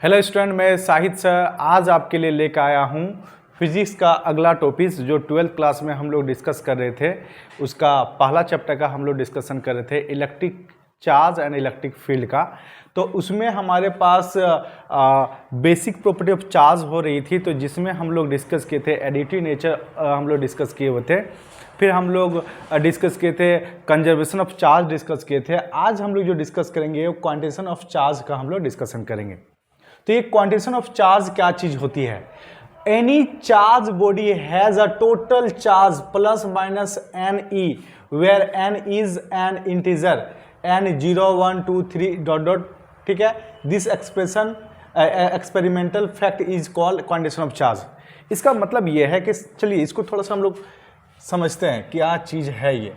Hello student, मैं Shahid sir आज आपके लिए लेकर आया हूँ फिजिक्स का अगला टॉपिक जो 12th क्लास में हम लोग डिस्कस कर रहे थे। उसका पहला चैप्टर का हम लोग डिस्कशन कर रहे थे electric charge and electric field का। तो उसमें हमारे पास बेसिक प्रॉपर्टी ऑफ चार्ज हो रही थी, तो जिसमें हम लोग डिस्कस किए थे एडिटिव नेचर हम लोग डिस्कस किए हुए थे। फिर हम लोग डिस्कस किए थे कंजर्वेशन ऑफ चार्ज डिस्कस किए थे। आज हम लोग जो डिस्कस करेंगे वो क्वांटिटेशन ऑफ चार्ज का हम लोग डिस्कशन करेंगे। तो ये क्वांटिटेशन ऑफ चार्ज क्या चीज होती है? Any charge body has a total charge plus minus N E where N is an integer N 0 1 2 3 dot dot. ठीक है, this expression experimental fact is called quantitation of charge. इसका मतलब ये है कि चलिए इसको थोड़ा सा हम लोग समझते हैं क्या चीज है ये।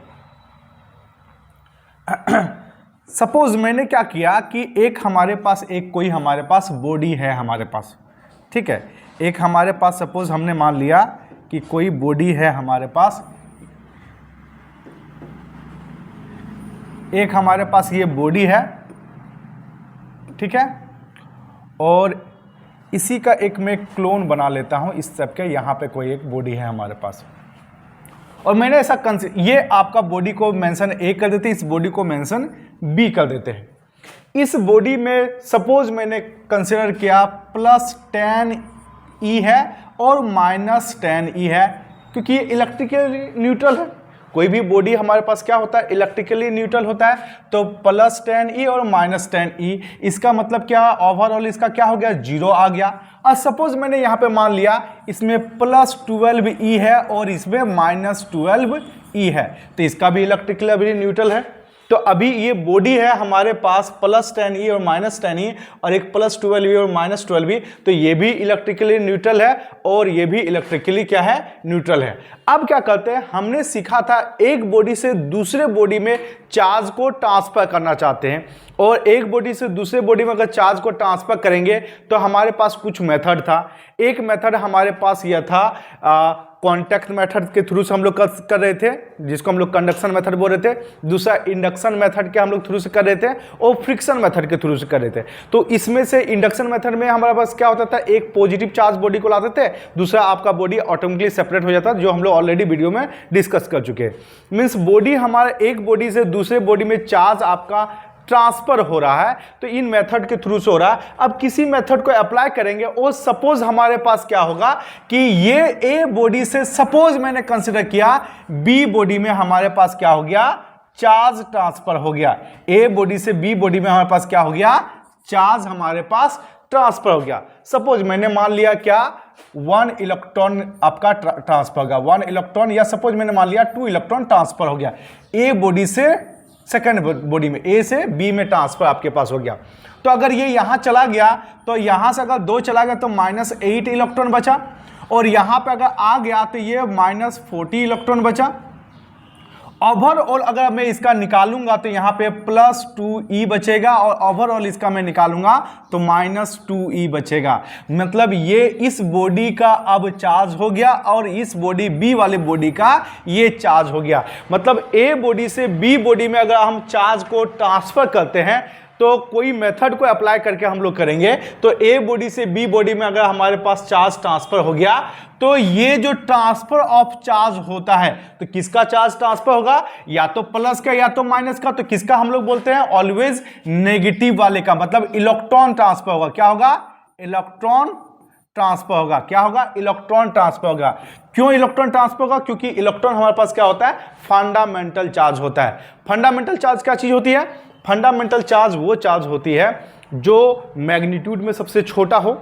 सपोज मैंने क्या किया कि एक हमारे पास कोई हमारे पास बॉडी है हमारे पास, ठीक है। एक हमारे पास सपोज हमने मान लिया कि कोई बॉडी है हमारे पास, एक हमारे पास ये बॉडी है, ठीक है। और इसी का एक मैं क्लोन बना लेता हूं इस सब के। यहां पे कोई एक बॉडी है हमारे पास और मैंने ऐसा ये आपका बॉडी को मेंशन ए कर देते हैं, इस बॉडी को मेंशन बी कर देते हैं। इस बॉडी में सपोज मैंने कंसिडर किया प्लस 10 ई है और माइनस 10 ई है, क्योंकि ये इलेक्ट्रिकली न्यूट्रल है। कोई भी बॉडी हमारे पास क्या होता है, इलेक्ट्रिकली न्यूट्रल होता है। तो प्लस 10 ई और माइनस 10 ई, इसका मतलब क्या, ओवरऑल इसका क्या हो गया, 0 आ गया। और सपोज मैंने यहां पे मान लिया इसमें प्लस 12 ई है और इसमें माइनस 12 ई है, तो इसका भी इलेक्ट्रिकली न्यूट्रल है। तो अभी ये बॉडी है हमारे पास प्लस 10 ई और माइनस 10 ई और एक प्लस 12 ई और माइनस 12 ई, तो ये भी इलेक्ट्रिकली न्यूट्रल है और ये भी इलेक्ट्रिकली क्या है, न्यूट्रल है। अब क्या करते हैं, हमने सीखा था एक बॉडी से दूसरे बॉडी में चार्ज को ट्रांसफर करना चाहते हैं, और एक बॉडी से दूसरे बॉडी में अगर चार्ज को ट्रांसफर करेंगे तो हमारे पास कुछ मेथड था। एक मेथड हमारे पास यह था कॉन्टैक्ट मेथड के थ्रू से हम लोग कर रहे थे, जिसको हम लोग कंडक्शन मेथड बोल रहे थे। दूसरा इंडक्शन मेथड के हम लोग थ्रू से कर रहे थे और फ्रिक्शन मेथड के थ्रू से कर रहे थे। तो इसमें से इंडक्शन मेथड में हमारे पास क्या होता था, एक पॉजिटिव चार्ज बॉडी को लाते थे, दूसरा आपका बॉडी ऑटोमेटिकली सेपरेट हो जाता, जो हम लोग ऑलरेडी वीडियो में डिस्कस कर चुके हैं। मीन्स बॉडी हमारे एक बॉडी से दूसरे बॉडी में चार्ज आपका ट्रांसफर हो रहा है, तो इन मेथड के थ्रू से हो रहा है। अब किसी मेथड को अप्लाई करेंगे और सपोज हमारे पास क्या होगा कि ये ए बॉडी से सपोज मैंने कंसीडर किया बी बॉडी में हमारे पास क्या हो गया, चार्ज ट्रांसफर हो गया। ए बॉडी से बी बॉडी में हमारे पास क्या हो गया, चार्ज हमारे पास ट्रांसफर हो गया। सपोज मैंने मान लिया क्या, 1 इलेक्ट्रॉन आपका ट्रांसफर होगा, 1 इलेक्ट्रॉन, या सपोज मैंने मान लिया 2 इलेक्ट्रॉन ट्रांसफर हो गया ए बॉडी से सेकेंड बॉडी में, ए से बी में ट्रांसफर आपके पास हो गया। तो अगर ये यहां चला गया तो यहां से अगर 2 चला गया तो -8 इलेक्ट्रॉन बचा, और यहां पे अगर आ गया तो ये -40 इलेक्ट्रॉन बचा। ओवरऑल अगर मैं इसका निकालूंगा तो यहां पे +2e बचेगा, और ओवरऑल इसका मैं निकालूंगा तो -2e बचेगा। मतलब ये इस बॉडी का अब चार्ज हो गया और इस बॉडी बी वाले बॉडी का ये चार्ज हो गया। मतलब ए बॉडी से बी बॉडी में अगर हम चार्ज को ट्रांसफर करते हैं तो कोई मेथड को अप्लाई करके हम लोग करेंगे, तो ए बॉडी से बी बॉडी में अगर हमारे पास चार्ज ट्रांसफर हो गया तो ये जो ट्रांसफर ऑफ चार्ज होता है, तो किसका चार्ज ट्रांसफर होगा, या तो प्लस का या तो माइनस का। तो किसका हम लोग बोलते हैं, ऑलवेज नेगेटिव वाले का, मतलब इलेक्ट्रॉन ट्रांसफर होगा। क्या होगा, इलेक्ट्रॉन ट्रांसफर होगा। क्या होगा, इलेक्ट्रॉन ट्रांसफर होगा। क्यों इलेक्ट्रॉन ट्रांसफर होगा, क्योंकि इलेक्ट्रॉन हमारे पास क्या होता है, फंडामेंटल चार्ज होता है। फंडामेंटल चार्ज क्या चीज होती है, फंडामेंटल चार्ज वो चार्ज होती है जो मैग्नीट्यूड में सबसे छोटा हो,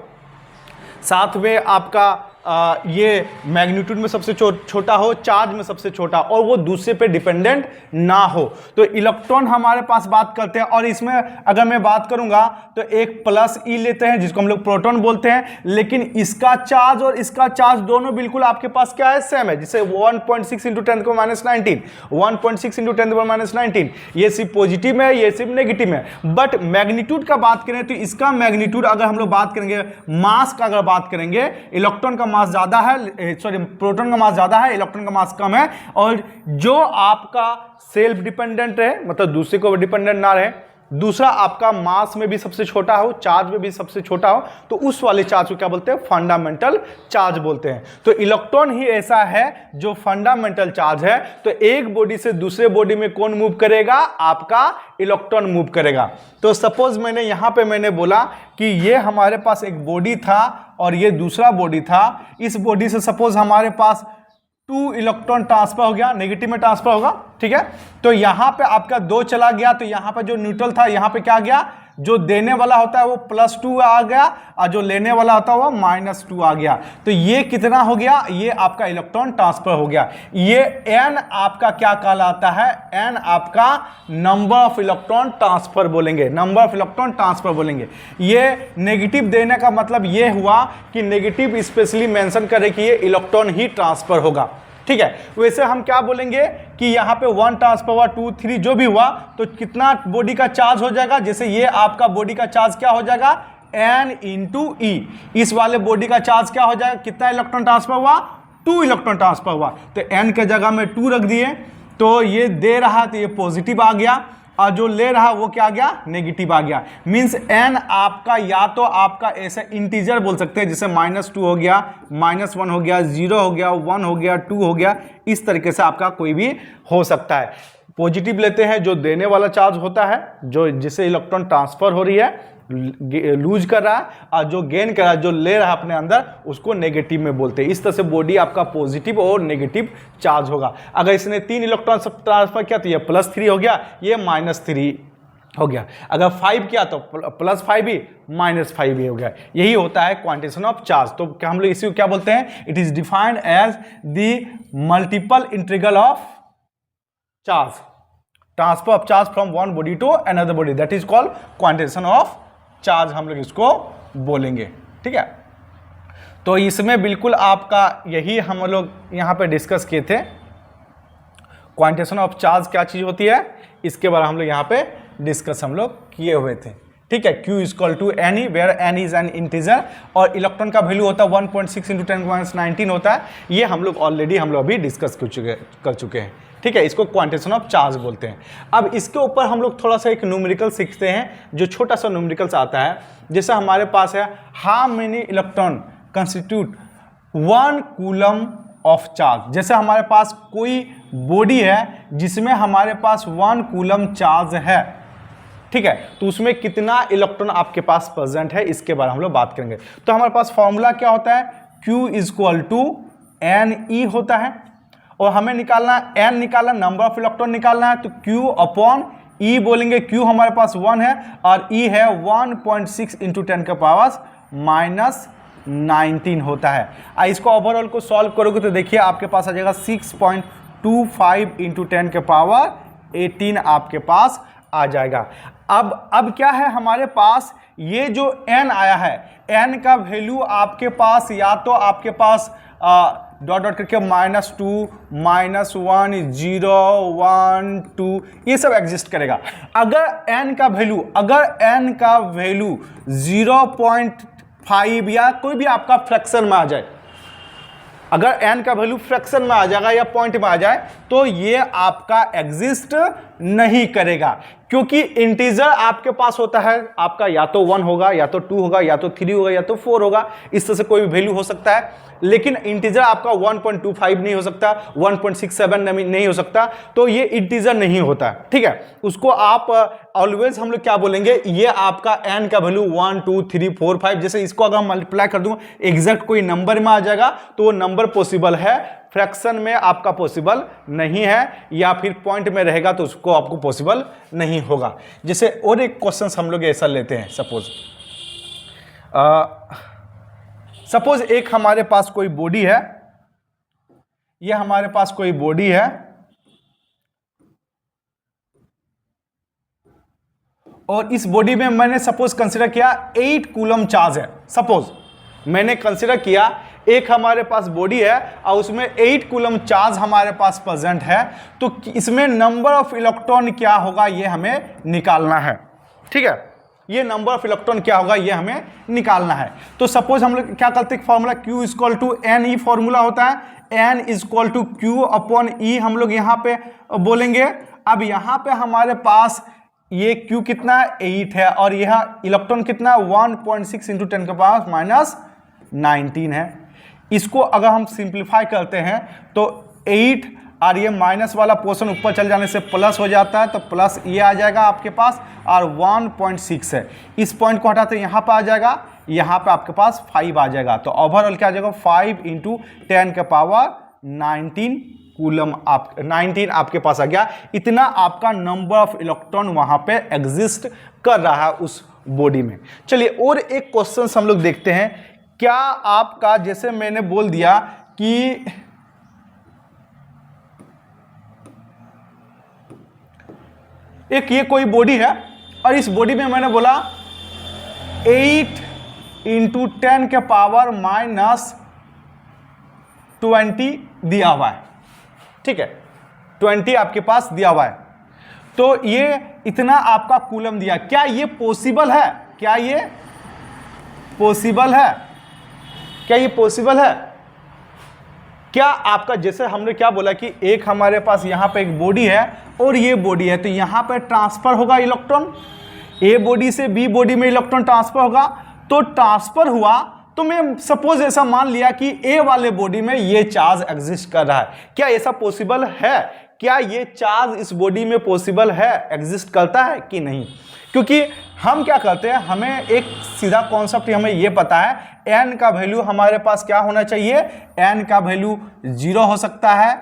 साथ में आपका ये मैग्नीट्यूड में सबसे छोटा हो, चार्ज में सबसे छोटा, और वो दूसरे पे डिपेंडेंट ना हो। तो इलेक्ट्रॉन हमारे पास बात करते हैं, और इसमें अगर मैं बात करूंगा तो एक प्लस ई लेते हैं जिसको हम लोग प्रोटॉन बोलते हैं, लेकिन इसका चार्ज और इसका चार्ज दोनों बिल्कुल आपके पास क्या है, सेम है। जिसे 1.6 × 10⁻19 1.6 × 10⁻19 ये सिर्फ पॉजिटिव है, ये सिर्फ नेगेटिव है। बट मैग्नीट्यूड का बात करें तो इसका मैग्नीट्यूड अगर हम लोग बात करेंगे, मास का अगर बात करेंगे, इलेक्ट्रॉन का मास ज्यादा है, सॉरी प्रोटॉन का मास ज्यादा है, इलेक्ट्रॉन का मास कम है। और जो आपका सेल्फ डिपेंडेंट है, मतलब दूसरे को डिपेंडेंट ना रहे, दूसरा आपका मास में भी सबसे छोटा हो, चार्ज में भी सबसे छोटा हो, तो उस वाले चार्ज को क्या बोलते हैं? फंडामेंटल चार्ज बोलते हैं। तो इलेक्ट्रॉन ही ऐसा है जो फंडामेंटल चार्ज है। तो एक बॉडी से दूसरे बॉडी में कौन मूव करेगा? आपका इलेक्ट्रॉन मूव करेगा। तो सपोज मैंने यहां पे मैंने बोला कि ये हमारे पास एक बॉडी था और ये दूसरा बॉडी था। इस बॉडी से सपोज हमारे पास 2 इलेक्ट्रॉन ट्रांसफर हो गया, नेगेटिव में ट्रांसफर होगा, ठीक है। तो यहां पे आपका 2 चला गया, तो यहां पे जो न्यूट्रल था यहां पे क्या आ गया? जो देने वाला होता है वो +2 आ गया और जो लेने वाला होता है वो -2 आ गया। तो ये कितना हो गया? ये आपका इलेक्ट्रॉन ट्रांसफर हो गया। ये n आपका क्या कहलाता है? n आपका नंबर ऑफ इलेक्ट्रॉन ट्रांसफर बोलेंगे, नंबर ऑफ इलेक्ट्रॉन ट्रांसफर बोलेंगे। ये नेगेटिव देने का मतलब ये हुआ कि नेगेटिव स्पेशली मेंशन करे कि ये इलेक्ट्रॉन ही ट्रांसफर होगा, ठीक है। वैसे हम क्या बोलेंगे कि यहां पे 1 ट्रांसफर हुआ, 2, 3 जो भी हुआ, तो कितना बॉडी का चार्ज हो जाएगा? जैसे ये आपका बॉडी का चार्ज क्या हो जाएगा? n × e। इस वाले बॉडी का चार्ज क्या हो जाएगा? कितना इलेक्ट्रॉन ट्रांसफर हुआ? 2 इलेक्ट्रॉन ट्रांसफर हुआ। तो n के जगह में 2 रख दिए, तो ये दे रहा तो ये पॉजिटिव आ गया और जो ले रहा वो क्या आ गया? नेगेटिव आ गया। मींस n आपका या तो आपका ऐसे इंटीजर बोल सकते हैं, जैसे -2 हो गया, -1 हो गया, 0 हो गया, 1 हो गया, 2 हो गया, इस तरीके से आपका कोई भी हो सकता है। पॉजिटिव लेते हैं जो देने वाला चार्ज होता है, जो जिसे इलेक्ट्रॉन ट्रांसफर हो रही है, लूज कर रहा है, और जो गेन कर रहा है, जो ले रहा है अपने अंदर, उसको नेगेटिव में बोलते हैं। इस तरह से बॉडी आपका पॉजिटिव और नेगेटिव चार्ज होगा। अगर इसने 3 इलेक्ट्रॉन सब ट्रांसफर किया तो ये +3 हो गया, ये -3 हो गया। अगर 5 किया तो +5 भी, -5 भी हो गया। यही होता है क्वांटिटेशन ऑफ चार्ज। तो क्या हम लोग इसी को क्या बोलते हैं? It is defined as the multiple integral of charge, transfer of charge from one body to another body, that is called quantitation of charge, हम लोग इसको बोलेंगे, ठीक है। तो इसमें बिल्कुल आपका यही हम लोग यहाँ पे डिस्कस किए थे, क्वांटिटेशन ऑफ चार्ज क्या चीज होती है, इसके बारे में हम लोग यहाँ पे डिस्कस हम लोग किए हुए थे, ठीक है। Q = Ne, where n is an integer, और इलेक्ट्रॉन का वैल्यू होता है 1.6 × 10⁻19 होता है। ये हम लोग ऑलरेडी अभी डिस्कस कर चुके हैं, ठीक है। इसको क्वांटिटेशन ऑफ चार्ज बोलते हैं। अब इसके ऊपर हम लोग थोड़ा सा एक न्यूमेरिकल सीखते हैं, जो छोटा सा न्यूमेरिकल्स आता है। जैसे हमारे पास है how many electron constitute 1 coulomb of charge. जैसे हमारे पास कोई बॉडी है जिसमें हमारे पास 1 कूलम चार्ज है, ठीक है, तो उसमें कितना इलेक्ट्रॉन आपके पास प्रेजेंट है, इसके बारे में हम लोग बात करेंगे। तो हमारे पास फॉर्मूला क्या होता है? Q = Ne होता है, और हमें निकालना n निकालना, नंबर ऑफ इलेक्ट्रॉन निकालना है, तो Q/E बोलेंगे। Q हमारे पास 1 है और E है 1.6 × 10⁻19 होता है। इसको ओवरऑल को सॉल्व करोगे तो देखिए आपके पास आ जाएगा 6.25 × 10⁻18 आपके पास आ जाएगा। अब क्या है हमारे पास? ये जो n आया है, n का वैल्यू आपके पास या तो आपके पास डॉट डॉट करके -2, -1, 0, 1, 2 ये सब एग्जिस्ट करेगा। अगर n का वैल्यू 0.5 या कोई भी आपका फ्रैक्शन में आ जाए, अगर n का वैल्यू फ्रैक्शन में आ जाएगा या पॉइंट में आ जाए, तो ये आपका एग्जिस्ट नहीं करेगा, क्योंकि इंटीजर आपके पास होता है आपका या तो 1 होगा, या तो 2 होगा, या तो 3 होगा, या तो 4 होगा। इस तरह से कोई भी वैल्यू हो सकता है, लेकिन इंटीजर आपका 1.25 नहीं हो सकता, 1.67 नहीं हो सकता, तो ये इंटीजर नहीं होता, ठीक है। उसको आप ऑलवेज हम लोग क्या बोलेंगे? ये आपका n का वैल्यू 1, 2, 3, 4, 5, जैसे इसको अगर मल्टीप्लाई कर दूं एग्जैक्ट कोई नंबर में आ जाएगा, तो वो नंबर पॉसिबल है, फ्रैक्शन में आपका पॉसिबल नहीं है, या फिर पॉइंट में रहेगा तो उसको आपको पॉसिबल नहीं होगा। जैसे और एक क्वेश्चन हम लोग ऐसा लेते हैं, सपोज एक हमारे पास कोई बॉडी है, ये हमारे पास कोई बॉडी है, और इस बॉडी में मैंने सपोज कंसीडर किया 8 कूलम चार्ज है। सपोज मैंने कंसीडर किया एक हमारे पास बॉडी है और उसमें 8 कूलम चार्ज हमारे पास प्रेजेंट है, तो इसमें नंबर ऑफ इलेक्ट्रॉन क्या होगा ये हमें निकालना है, ठीक है। ये नंबर ऑफ इलेक्ट्रॉन क्या होगा ये हमें निकालना है। तो सपोज हम लोग क्या करते हैं, फॉर्मूला Q = Ne फॉर्मूला होता है, N = Q/E हम लोग यहाँ पे बोलेंगे। अब यहाँ पे हमारे पास ये Q कितना है 8 है, और यह इलेक्ट्रॉन कितना 1.6 इंटू 10 के पावर माइनस 19 है। इसको अगर हम सिंप्लीफाई करते हैं तो 8 और ये माइनस वाला पोर्शन ऊपर चल जाने से प्लस हो जाता है, तो प्लस ये आ जाएगा आपके पास, और 1.6 है, इस पॉइंट को हटाते यहाँ पर आ जाएगा, यहाँ पे आपके पास 5 आ जाएगा। तो ओवरऑल क्या आ जाएगा 5 इंटू 10 के पावर 19 कूलम 19 आपके पास आ गया। इतना आपका नंबर ऑफ इलेक्ट्रॉन वहां पे एग्जिस्ट कर रहा है उस बॉडी में। चलिए और एक क्वेश्चन हम लोग देखते हैं। क्या आपका, जैसे मैंने बोल दिया कि एक ये कोई बॉडी है, और इस बॉडी में मैंने बोला 8 इंटू 10 के पावर माइनस 20 दिया हुआ है, ठीक है, 20 आपके पास दिया हुआ है। तो ये इतना आपका कूलम दिया, क्या ये पॉसिबल है? क्या ये पॉसिबल है? क्या ये पॉसिबल है? क्या आपका, जैसे हमने क्या बोला कि एक हमारे पास यहां पे एक बॉडी है और ये बॉडी है, तो यहां पे ट्रांसफर होगा इलेक्ट्रॉन, ए बॉडी से बी बॉडी में इलेक्ट्रॉन ट्रांसफर होगा। तो ट्रांसफर हुआ तो मैं सपोज ऐसा मान लिया कि ए वाले बॉडी में ये चार्ज एग्जिस्ट कर रहा है। क्या ऐसा पॉसिबल है? क्या ये चार्ज इस बॉडी में पॉसिबल है, एग्जिस्ट करता है कि नहीं? क्योंकि हम क्या करते हैं, हमें एक सीधा कॉन्सेप्ट हमें ये पता है, एन का वैल्यू हमारे पास क्या होना चाहिए, एन का वैल्यू 0 हो सकता है,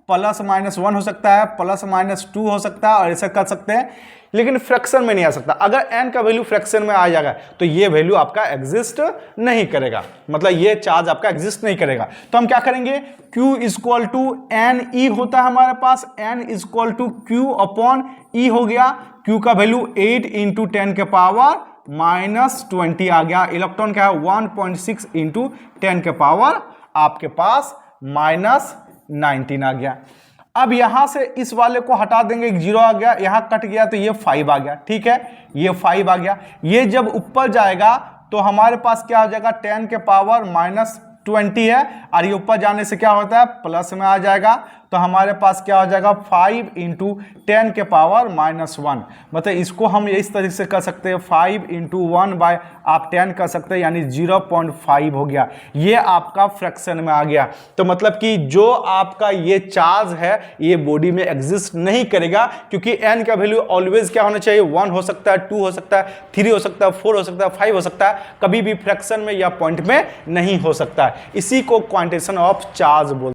प्लस माइनस 1 हो सकता है, प्लस माइनस 2 हो सकता है, और ऐसा कर सकते हैं, लेकिन फ्रैक्शन में नहीं आ सकता। अगर n का वैल्यू फ्रैक्शन में आ जाएगा तो ये वैल्यू आपका एग्जिस्ट नहीं करेगा, मतलब ये चार्ज आपका एग्जिस्ट नहीं करेगा। तो हम क्या करेंगे, Q equal to N E होता है हमारे पास, n equal to Q upon E हो गया। Q का वैल्यू 8 इंटू 10 के पावर माइनस 20 आ गया। इलेक्ट्रॉन क्या है 1.6 इंटू 10 के पावर आपके पास माइनस 19 आ गया। अब यहां से इस वाले को हटा देंगे, 0 आ गया, यहां कट गया तो ये 5 आ गया, ठीक है, ये 5 आ गया। ये जब ऊपर जाएगा तो हमारे पास क्या हो जाएगा 10 के पावर माइनस 20 है, और ये ऊपर जाने से क्या होता है प्लस में आ जाएगा। तो हमारे पास क्या हो जाएगा 5 इंटू 10 के पावर माइनस 1, मतलब इसको हम इस तरीके से कर सकते हैं 5 इंटू 1 बाय आप 10 कर सकते हैं, यानी 0.5 हो गया। ये आपका फ्रैक्शन में आ गया। तो मतलब कि जो आपका ये चार्ज है ये बॉडी में एग्जिस्ट नहीं करेगा, क्योंकि n का वैल्यू ऑलवेज क्या होना चाहिए 1 हो सकता है, 2 हो सकता है, 3 हो सकता है, 4 हो सकता है, 5 हो सकता है, कभी भी फ्रैक्शन में या पॉइंट में नहीं हो सकता है। इसी को क्वांटिटेशन ऑफ चार्ज बोलते हैं।